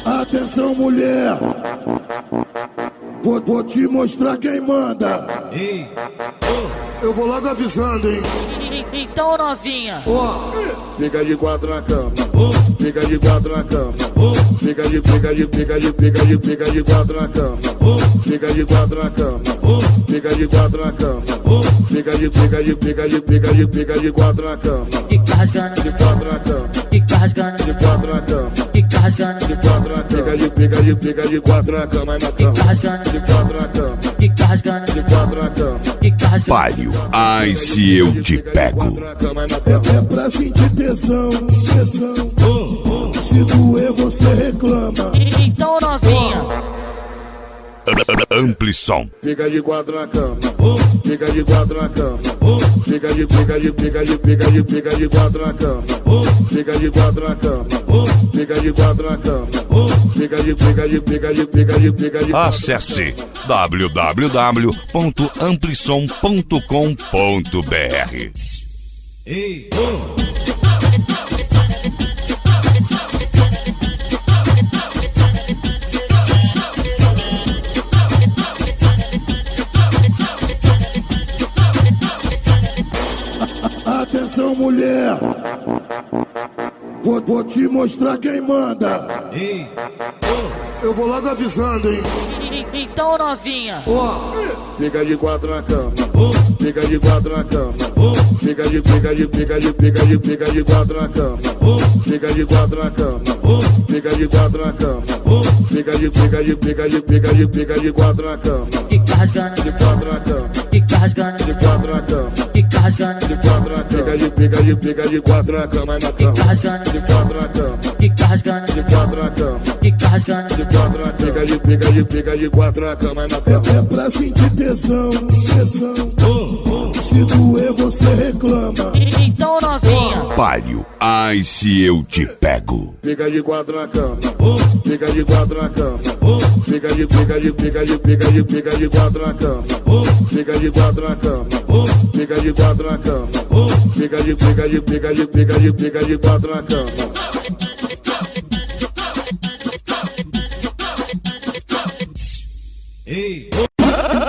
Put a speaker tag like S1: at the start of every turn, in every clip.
S1: Atenção, mulher, vou te mostrar quem manda.
S2: Ei,
S1: eu vou logo avisando, hein.
S3: Então, novinha,
S1: fica de quatro na cama, fica de quatro na cama, fica de quatro na cama, fica de quatro na cama, fica de quatro na cama, fica de quatro na cama,
S3: fica rasgando,
S1: de quatro na cama,
S3: fica rasgando,
S1: de quatro na cama,
S3: fica rasgando,
S1: de quatro na cama, fica de quatro na cama, na cama,
S3: fica rasgando,
S1: de quatro na cama,
S3: fica rasgando,
S1: de quatro na cama,
S3: fica rasgando.
S4: Palio, ai se eu te pego.
S1: É pra sentir tesão, tesão. Se doer você reclama.
S3: Então, novinha,
S4: Amplison.
S1: Fica de quatro na cama, fica de quatro na cama, fica de quatro na cama, fica de quatro na cama, fica de quatro na cama, fica de
S4: Acesse www.amplison.com.br.
S2: ei,
S1: Atenção, mulher, vou te mostrar quem manda.
S2: ei,
S1: Eu vou logo avisando, hein.
S3: então, novinha,
S1: Fica de quatro na cama, fica de quatro na cama, fica de quatro na cama, fica de quatro na cama, fica de quatro na cama, fica de quatro na cama,
S3: fica rasgando,
S1: de quatro na cama,
S3: fica rasgando,
S1: de quatro na cama,
S3: fica rasgando,
S1: de quatro na cama, fica de quatro na cama, na cama,
S3: fica rasgando,
S1: de quatro na cama,
S3: fica rasgando,
S1: de quatro na cama,
S3: fica rasgando.
S1: de quatro na cama, fica de quatro na cama, na cama. É pra sentir tesão, tesão. Se doer você reclama.
S3: Então, novinha,
S4: Palio, ai se eu te pego.
S1: Fica de quatro na cama, fica de quatro na cama, fica de quatro na cama, fica de quatro na cama, fica de quatro na cama, fica de quatro na cama.
S2: ei,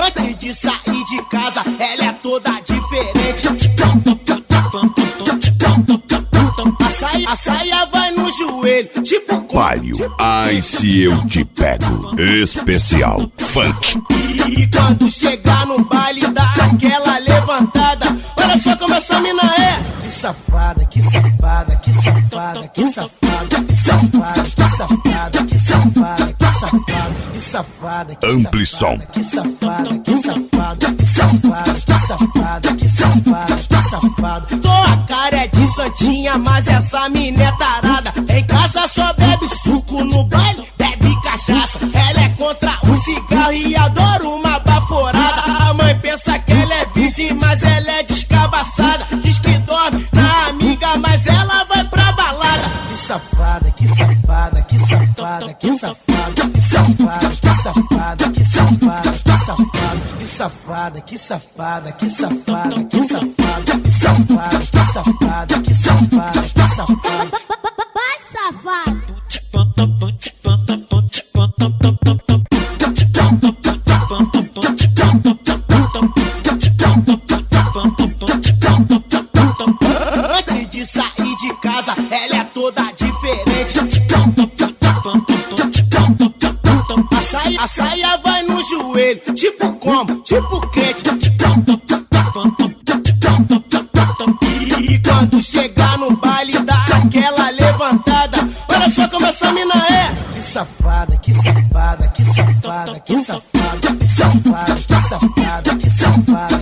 S5: Antes de sair de casa, ela é toda diferente. A saia vai no joelho, tipo
S4: Palio, ai se eu te pego. Especial Funk.
S5: E quando chegar no baile, dá aquela levantada. Olha só como essa mina é. Que safada, que safada, que safada, que safada, que safada, que safada, que safada, que safada, que safada,
S4: Amplison.
S5: que safada, que safada, que safada, que safada, que safada, que safada. Tua cara é de santinha, mas essa mina é tarada. Em casa só bebe suco, no baile bebe cachaça. Ela é contra o cigarro e adora uma baforada. A mãe pensa que ela é virgem, mas ela é descabaçada. Diz que dorme na amiga, mas ela vai pra balada. Que safada, que safada, que safada, que safada, que safada, que safada, que safada, que safada, que safada, que safada, que safada, que safada, que safada, que safada, que safada, que safada.
S6: Vai, safado.
S5: Antes de sair de casa, ela é toda diferente. A saia vai no joelho, tipo como? Tipo crente. E quando chegar no baile, dá aquela levantada. Olha só como essa mina é. Que safada, que safada, que safada, que safada, que safada, que safada, que safada, que safada,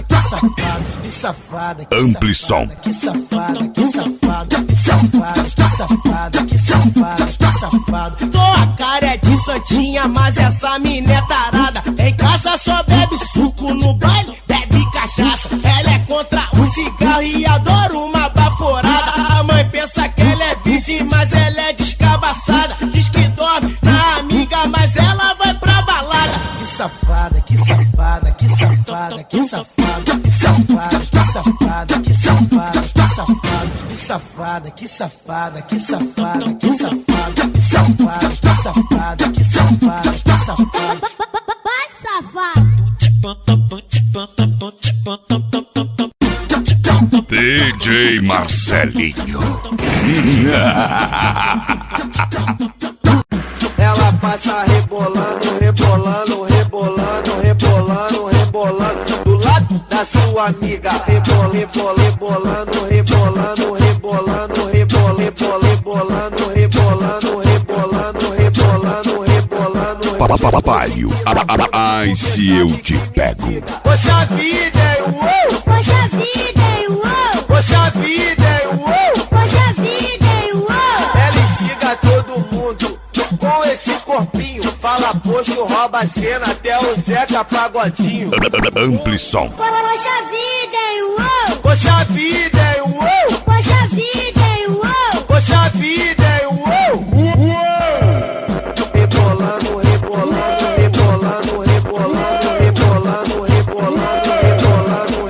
S5: que safada,
S4: Amplison.
S5: que safada, que safada, que safada, que safada, que safada, que safada. Tua cara é de santinha, mas essa mina é tarada. Em casa só bebe suco, no baile bebe cachaça. Ela é contra o cigarro e adora uma baforada. A mãe pensa que ela é virgem, mas ela é descabaçada. Diz que dorme na amiga, mas ela vai pra balada. Que safada, que safada, que safada, que safada, que safada, que safada, que safada, que safada, que safada, que safada, que safada, que safada, que safada, que safada. safada, que safada, que safada.
S6: Vai, safado.
S4: DJ Marcelinho.
S5: Ela passa rebolando, rebolando, rebolando, rebolando, rebolando do lado da sua amiga. Rebola, rebola, rebolando, rebolando, rebolando, rebola, rebola, rebolando, rebolando, rebolando, rebolando, rebolando.
S4: Papaio, ai se eu te pego.
S5: Poxa vida, uou!
S6: Poxa vida, uou!
S5: Poxa vida, uou!
S6: Poxa vida, uou!
S5: Ela instiga todo mundo com esse corpinho. Fala, poxa, rouba a cena até o Zeca Pagodinho.
S4: Ampli som.
S6: Poxa vida, uou!
S5: Poxa vida, uou!
S6: Poxa vida, uou!
S5: Poxa vida, uou! Rebolando, rebolando, rebolando, rebolando, rebolando, rebolando,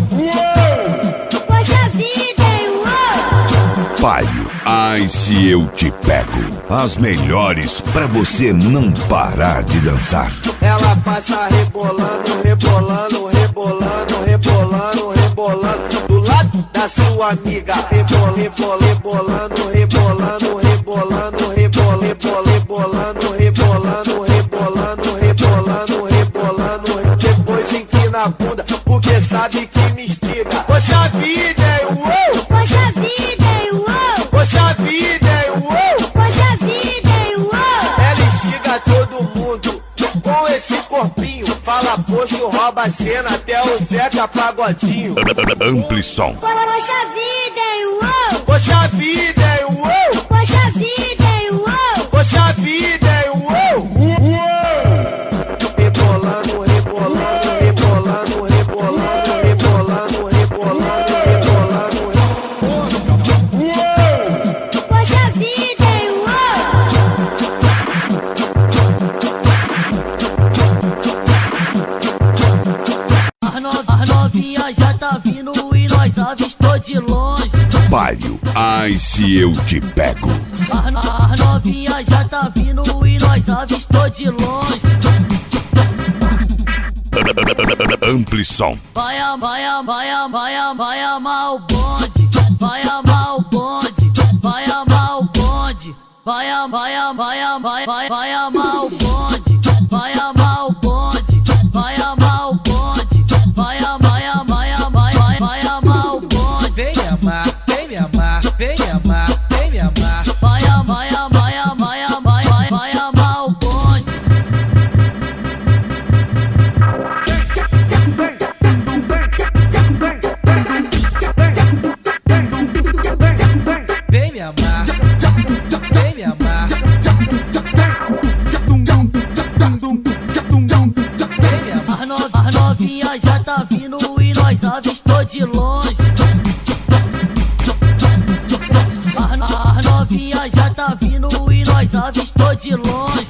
S5: rebolando.
S6: Poxa vida, uou!
S4: Paio, ai se eu te pego. As melhores pra você não parar de dançar.
S5: Ela passa rebolando, rebolando, rebolando, rebolando, rebolando do lado da sua amiga. Rebola, rebola, rebolando, rebolando, rebolando, rebola, rebola, rebolando, rebolando, rebolando, rebolando, rebolando. Depois empina a bunda, porque sabe que me instiga. Poxa vida, uou!
S6: Poxa vida, uou!
S5: Poxa vida, uou!
S6: Poxa vida, uou!
S5: Ela instiga todo mundo com esse corpinho. Fala, poxa, rouba a cena até o Zeca Pagodinho.
S4: Ampli som.
S6: Poxa vida, uou!
S5: Poxa vida, uou!
S6: Poxa vida, uou!
S5: Poxa vida, uou! Rebolando, rebolando, rebolando, rebolando, rebolando, rebolando, rebolando.
S6: Poxa vida, uou!
S3: As novinhas já tá vindo e nós avistou de longe.
S4: Paio, ai se eu te pego.
S3: As novinhas já tá vindo e nós avistou de longe.
S4: Ampli som.
S3: Vai amar o bonde. Vai amar o bonde. Vai amar o bonde. Vai amar o bonde. Vai amar o bonde. Vai amar o bonde. Vai amar o bonde.
S2: Vem me amar, vem me amar, vem me amar, vem me amar.
S3: Vai amar o bonde.
S2: Vem me amar, vem me amar. Vem me amar.
S3: As novinhas já tá vindo e nós avistou de longe. As novinhas já tá vindo e nós avistou de longe.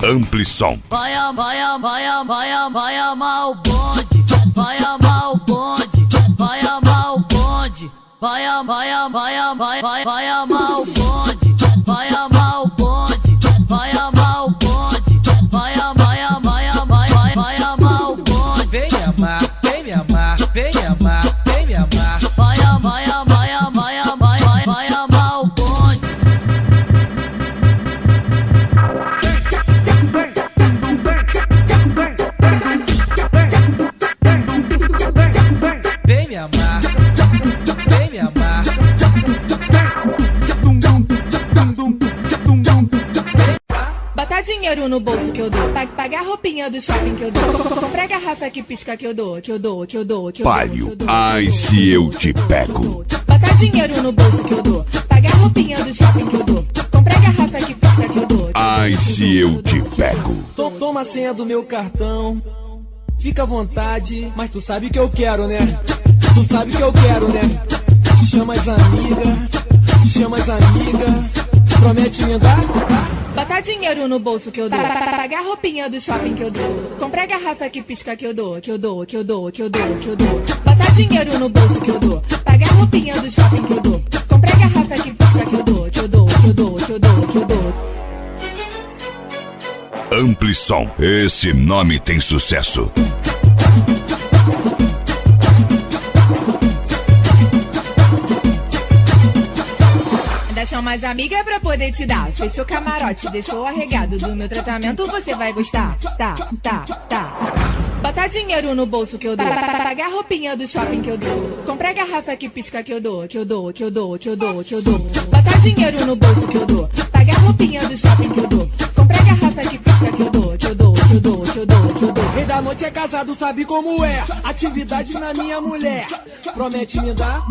S4: Ampli som.
S3: Vai amar o bonde. Vai amar o bonde. Vai amar o bonde. Vai amar o bonde. Vai amar o bonde. Vai amar o bonde. Vai amar o bonde.
S2: Vem me amar, vem me amar, vem me amar, vem me amar.
S3: Vai amar o bonde.
S2: Vem me amar, vem me amar.
S7: Botar dinheiro no bolso que eu dou, pagar roupinha do shopping que eu dou, comprar garrafa que pisca que eu dou.
S4: Paio, ai se eu te pego.
S7: Botar dinheiro no bolso que eu dou, pagar roupinha do shopping que eu dou, comprar garrafa que pisca que eu dou.
S4: Ai se eu te pego.
S8: Toma a senha do meu cartão, fica à vontade, mas tu sabe que eu quero, né? Tu sabe que eu quero, né? Chama as amigas, promete me dar?
S7: Botar dinheiro no bolso que eu dou, pagar roupinha do shopping que eu dou, comprar garrafa que pisca que eu dou. Botar dinheiro no bolso que eu dou, pagar roupinha do shopping que eu dou, comprar garrafa que pisca que eu dou.
S4: Amplison, esse nome tem sucesso.
S7: Ainda chama mais amiga pra poder te dar. Fechou camarote, deixou arregado. Do meu tratamento você vai gostar. Tá. Botar dinheiro no bolso que eu dou. Pagar roupinha do shopping que eu dou. Comprar garrafa que pisca que eu dou. Botar dinheiro no bolso que eu dou. Pagar roupinha do shopping que eu dou. Comprar garrafa que pisca que eu dou.
S8: Rei da noite é casado, sabe como é. Atividade na minha mulher. Promete me dar.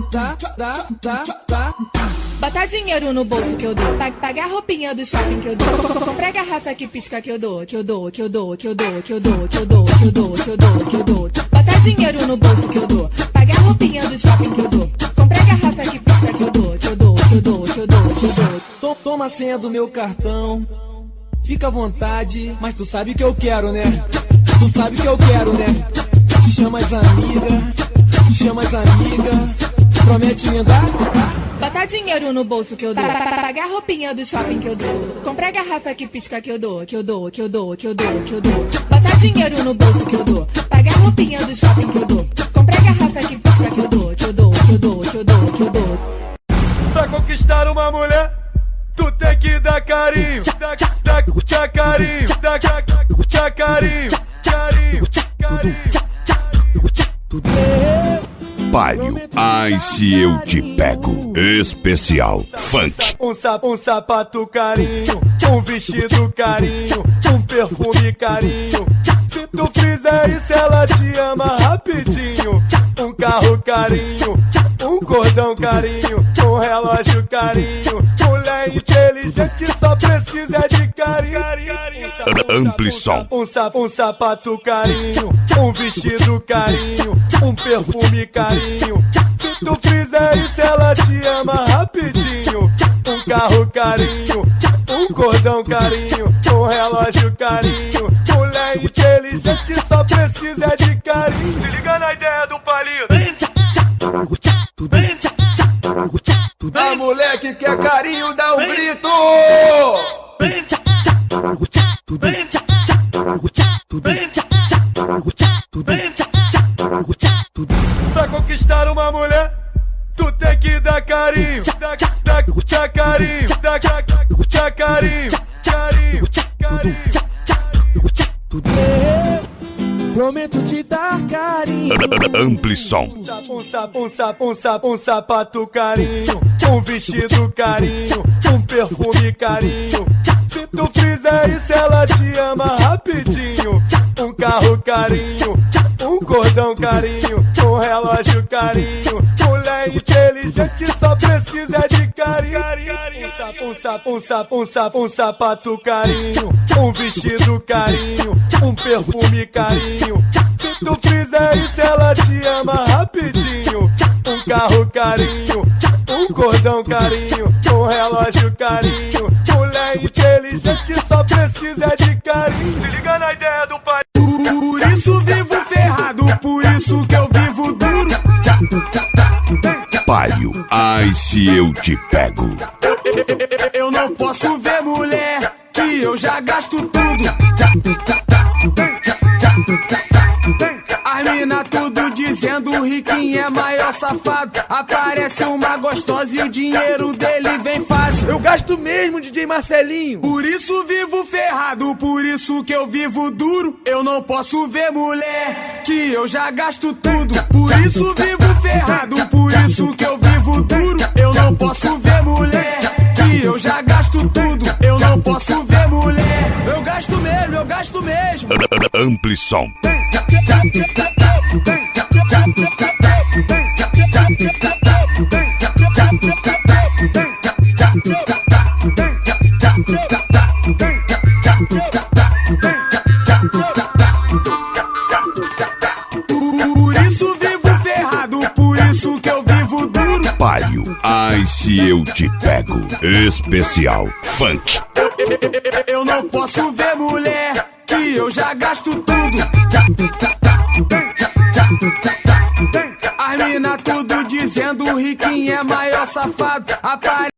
S7: Botar dinheiro no bolso que eu dou. Pagar roupinha do shopping que eu dou. Comprar garrafa que pisca que eu dou. Botar dinheiro no bolso que eu dou. Pagar roupinha do shopping que eu dou. Comprar garrafa que pisca que eu dou.
S8: Toma a senha do meu cartão. Fica à vontade, mas tu sabe que eu quero, né? Chama as amigas. Promete me dar.
S7: Botar dinheiro no bolso que eu dou. Pagar roupinha do shopping que eu dou. Comprar garrafa que pisca que eu dou. Botar dinheiro no bolso que eu dou. Pagar roupinha do shopping que eu dou. Comprar garrafa que pisca que eu dou.
S9: Pra conquistar uma mulher, tu tem que dar carinho. Dá carinho.
S4: Palio, ai se eu te pego. Especial Funk.
S9: Um sapato carinho, um vestido carinho, um perfume carinho. Se tu fizer isso, ela te ama rapidinho. Um carro carinho, um cordão carinho, um relógio carinho. Mulher inteligente só precisa de carinho.
S4: Amplison.
S9: Um sapato carinho, um vestido carinho, um perfume carinho. Se tu fizer isso, ela te ama rapidinho. Um carro carinho, um cordão carinho, um relógio carinho. Mulher inteligente só precisa de carinho. Se liga na ideia do palito.
S10: A mulher que quer carinho dá um grito.
S9: Pra conquistar uma mulher, tu tem que dar carinho. Dá carinho.
S8: Prometo te dar carinho.
S4: Amplison.
S9: Um sapato carinho, um vestido carinho, um perfume carinho. Se tu fizer isso, ela te ama rapidinho. Um carro carinho, um cordão carinho, um relógio carinho. Mulher inteligente só precisa de carinho. Um sapato carinho, um vestido carinho, um perfume carinho. Se tu fizer isso, ela te ama rapidinho. Um carro carinho, um cordão carinho, um relógio carinho. Mulher inteligente só precisa de carinho. Se liga na ideia do pai.
S5: Por isso vivo ferrado, por isso que eu vivo duro.
S4: Palio, ai se eu te pego.
S5: Eu não posso ver mulher que eu já gasto tudo. As mina tudo dizendo o riquinho é maior safado. Aparece uma gostosa e o dinheiro dele vem fácil.
S10: Eu gasto mesmo, DJ Marcelinho.
S5: Por isso vivo ferrado, por isso que eu vivo duro. Eu não posso ver mulher que eu já gasto tudo. Por isso vivo ferrado, por isso que eu vivo duro. Eu não posso ver mulher que eu já gasto tudo. Eu não posso ver mulher. Eu gasto mesmo.
S4: Amplison.
S5: Por isso vivo ferrado, por isso que eu vivo duro.
S4: Palio, ai se eu te pego. Especial Funk.
S5: Eu não posso ver mulher que eu já gasto tudo. As mina tudo dizendo o riquinho é maior safado.